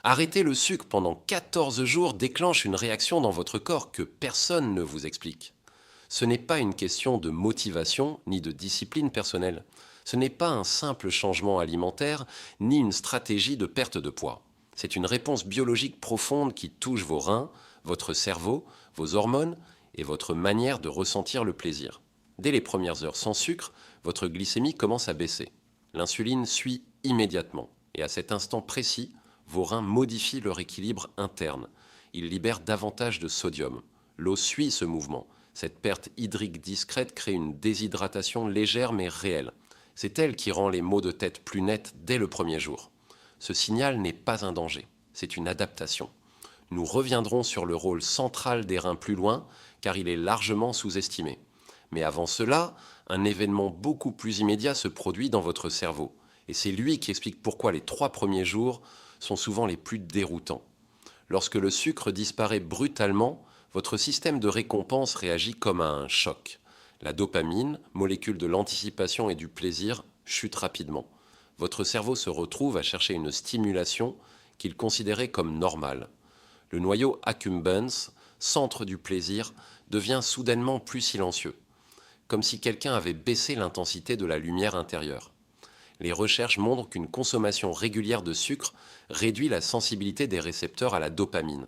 Arrêter le sucre pendant 14 jours déclenche une réaction dans votre corps que personne ne vous explique. Ce n'est pas une question de motivation ni de discipline personnelle. Ce n'est pas un simple changement alimentaire ni une stratégie de perte de poids. C'est une réponse biologique profonde qui touche vos reins, votre cerveau, vos hormones et votre manière de ressentir le plaisir. Dès les premières heures sans sucre, votre glycémie commence à baisser. L'insuline suit immédiatement et à cet instant précis, vos reins modifient leur équilibre interne. Ils libèrent davantage de sodium. L'eau suit ce mouvement. Cette perte hydrique discrète crée une déshydratation légère mais réelle. C'est elle qui rend les maux de tête plus nets dès le premier jour. Ce signal n'est pas un danger, c'est une adaptation. Nous reviendrons sur le rôle central des reins plus loin, car il est largement sous-estimé. Mais avant cela, un événement beaucoup plus immédiat se produit dans votre cerveau. Et c'est lui qui explique pourquoi les 3 premiers jours sont souvent les plus déroutants. Lorsque le sucre disparaît brutalement, votre système de récompense réagit comme à un choc. La dopamine, molécule de l'anticipation et du plaisir, chute rapidement. Votre cerveau se retrouve à chercher une stimulation qu'il considérait comme normale. Le noyau accumbens, centre du plaisir, devient soudainement plus silencieux, comme si quelqu'un avait baissé l'intensité de la lumière intérieure. Les recherches montrent qu'une consommation régulière de sucre réduit la sensibilité des récepteurs à la dopamine.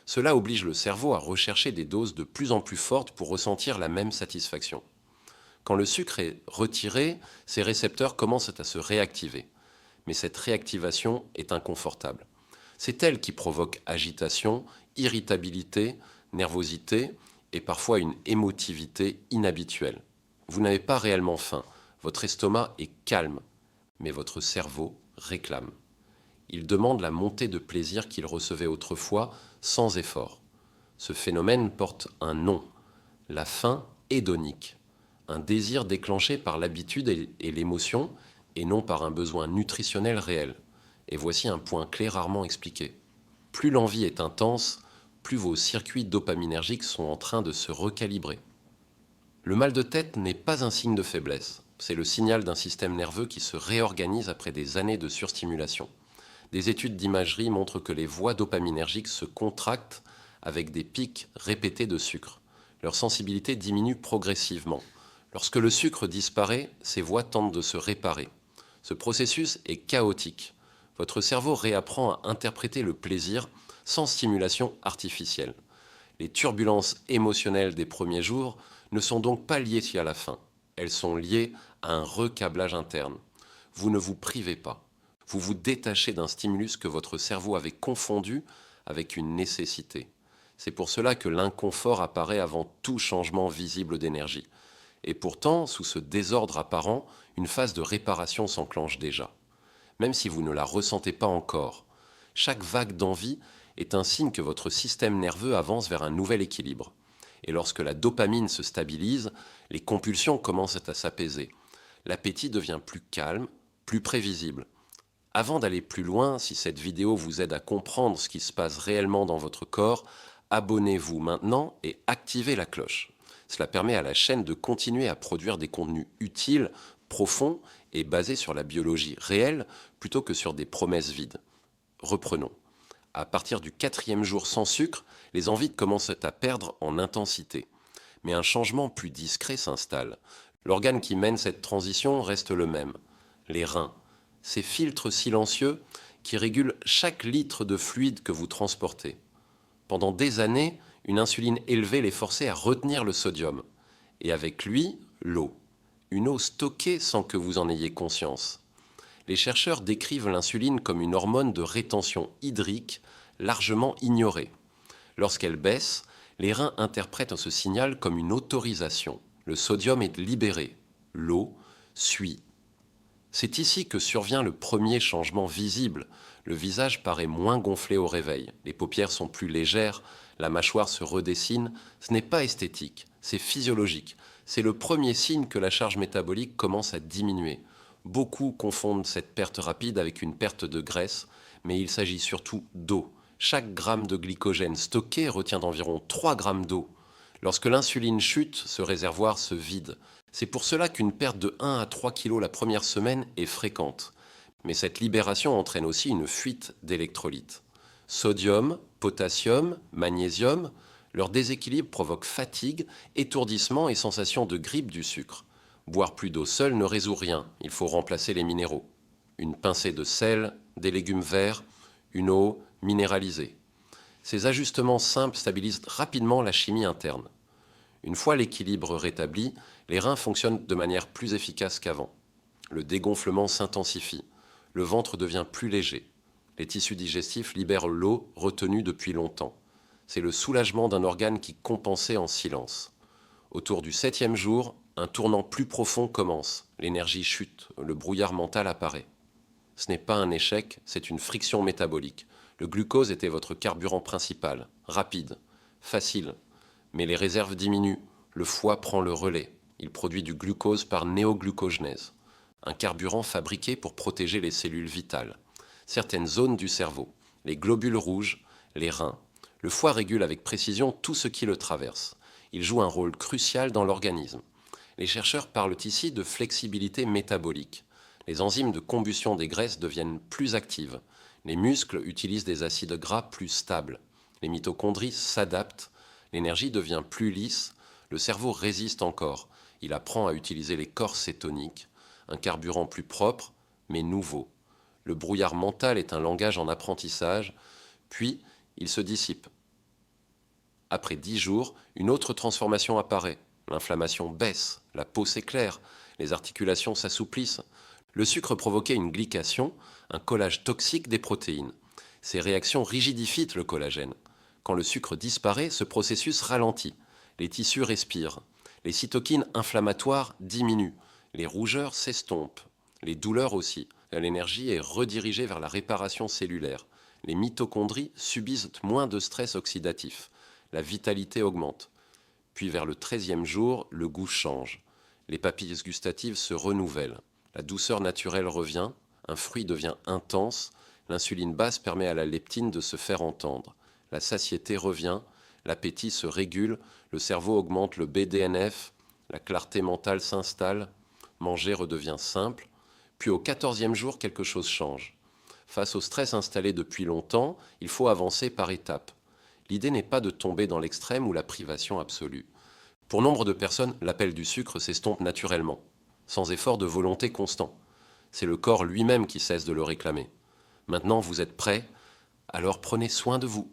Cela oblige le cerveau à rechercher des doses de plus en plus fortes pour ressentir la même satisfaction. Quand le sucre est retiré, ces récepteurs commencent à se réactiver. Mais cette réactivation est inconfortable. C'est elle qui provoque agitation, irritabilité, nervosité et parfois une émotivité inhabituelle. Vous n'avez pas réellement faim, votre estomac est calme, mais votre cerveau réclame. Il demande la montée de plaisir qu'il recevait autrefois sans effort. Ce phénomène porte un nom, la faim hédonique, un désir déclenché par l'habitude et l'émotion et non par un besoin nutritionnel réel. Et voici un point clé rarement expliqué. Plus l'envie est intense, plus vos circuits dopaminergiques sont en train de se recalibrer. Le mal de tête n'est pas un signe de faiblesse, c'est le signal d'un système nerveux qui se réorganise après des années de surstimulation. Des études d'imagerie montrent que les voies dopaminergiques se contractent avec des pics répétés de sucre. Leur sensibilité diminue progressivement. Lorsque le sucre disparaît, ces voies tentent de se réparer. Ce processus est chaotique. Votre cerveau réapprend à interpréter le plaisir sans stimulation artificielle. Les turbulences émotionnelles des premiers jours ne sont donc pas liées à la faim. Elles sont liées à un recablage interne. Vous ne vous privez pas. Vous vous détachez d'un stimulus que votre cerveau avait confondu avec une nécessité. C'est pour cela que l'inconfort apparaît avant tout changement visible d'énergie. Et pourtant, sous ce désordre apparent, une phase de réparation s'enclenche déjà. Même si vous ne la ressentez pas encore, chaque vague d'envie est un signe que votre système nerveux avance vers un nouvel équilibre. Et lorsque la dopamine se stabilise, les compulsions commencent à s'apaiser. L'appétit devient plus calme, plus prévisible. Avant d'aller plus loin, si cette vidéo vous aide à comprendre ce qui se passe réellement dans votre corps, abonnez-vous maintenant et activez la cloche. Cela permet à la chaîne de continuer à produire des contenus utiles, profonds et basés sur la biologie réelle plutôt que sur des promesses vides. Reprenons. À partir du 4e jour sans sucre, les envies commencent à perdre en intensité. Mais un changement plus discret s'installe. L'organe qui mène cette transition reste le même, les reins. Ces filtres silencieux qui régulent chaque litre de fluide que vous transportez. Pendant des années, une insuline élevée les forçait à retenir le sodium. Et avec lui, l'eau. Une eau stockée sans que vous en ayez conscience. Les chercheurs décrivent l'insuline comme une hormone de rétention hydrique largement ignorée. Lorsqu'elle baisse, les reins interprètent ce signal comme une autorisation. Le sodium est libéré. L'eau suit. C'est ici que survient le premier changement visible. Le visage paraît moins gonflé au réveil. Les paupières sont plus légères, la mâchoire se redessine. Ce n'est pas esthétique, c'est physiologique. C'est le premier signe que la charge métabolique commence à diminuer. Beaucoup confondent cette perte rapide avec une perte de graisse, mais il s'agit surtout d'eau. Chaque gramme de glycogène stocké retient environ 3 grammes d'eau. Lorsque l'insuline chute, ce réservoir se vide. C'est pour cela qu'une perte de 1 à 3 kg la première semaine est fréquente. Mais cette libération entraîne aussi une fuite d'électrolytes. Sodium, potassium, magnésium, leur déséquilibre provoque fatigue, étourdissement et sensation de grippe du sucre. Boire plus d'eau seule ne résout rien, il faut remplacer les minéraux. Une pincée de sel, des légumes verts, une eau minéralisée. Ces ajustements simples stabilisent rapidement la chimie interne. Une fois l'équilibre rétabli, les reins fonctionnent de manière plus efficace qu'avant. Le dégonflement s'intensifie, le ventre devient plus léger. Les tissus digestifs libèrent l'eau retenue depuis longtemps. C'est le soulagement d'un organe qui compensait en silence. Autour du 7e jour, un tournant plus profond commence. L'énergie chute, le brouillard mental apparaît. Ce n'est pas un échec, c'est une friction métabolique. Le glucose était votre carburant principal, rapide, facile. Mais les réserves diminuent, le foie prend le relais. Il produit du glucose par néoglucogenèse, un carburant fabriqué pour protéger les cellules vitales. Certaines zones du cerveau, les globules rouges, les reins. Le foie régule avec précision tout ce qui le traverse. Il joue un rôle crucial dans l'organisme. Les chercheurs parlent ici de flexibilité métabolique. Les enzymes de combustion des graisses deviennent plus actives. Les muscles utilisent des acides gras plus stables. Les mitochondries s'adaptent. L'énergie devient plus lisse. Le cerveau résiste encore. Il apprend à utiliser les corps cétoniques, un carburant plus propre, mais nouveau. Le brouillard mental est un langage en apprentissage, puis il se dissipe. Après 10 jours, une autre transformation apparaît. L'inflammation baisse, la peau s'éclaire, les articulations s'assouplissent. Le sucre provoquait une glycation, un collage toxique des protéines. Ces réactions rigidifient le collagène. Quand le sucre disparaît, ce processus ralentit. Les tissus respirent. Les cytokines inflammatoires diminuent. Les rougeurs s'estompent. Les douleurs aussi. L'énergie est redirigée vers la réparation cellulaire. Les mitochondries subissent moins de stress oxydatif. La vitalité augmente. Puis vers le 13e jour, le goût change. Les papilles gustatives se renouvellent. La douceur naturelle revient, un fruit devient intense, l'insuline basse permet à la leptine de se faire entendre. La satiété revient, l'appétit se régule, le cerveau augmente le BDNF, la clarté mentale s'installe, manger redevient simple. Puis au 14e jour, quelque chose change. Face au stress installé depuis longtemps, il faut avancer par étapes. L'idée n'est pas de tomber dans l'extrême ou la privation absolue. Pour nombre de personnes, l'appel du sucre s'estompe naturellement, sans effort de volonté constant. C'est le corps lui-même qui cesse de le réclamer. Maintenant, vous êtes prêts, alors prenez soin de vous.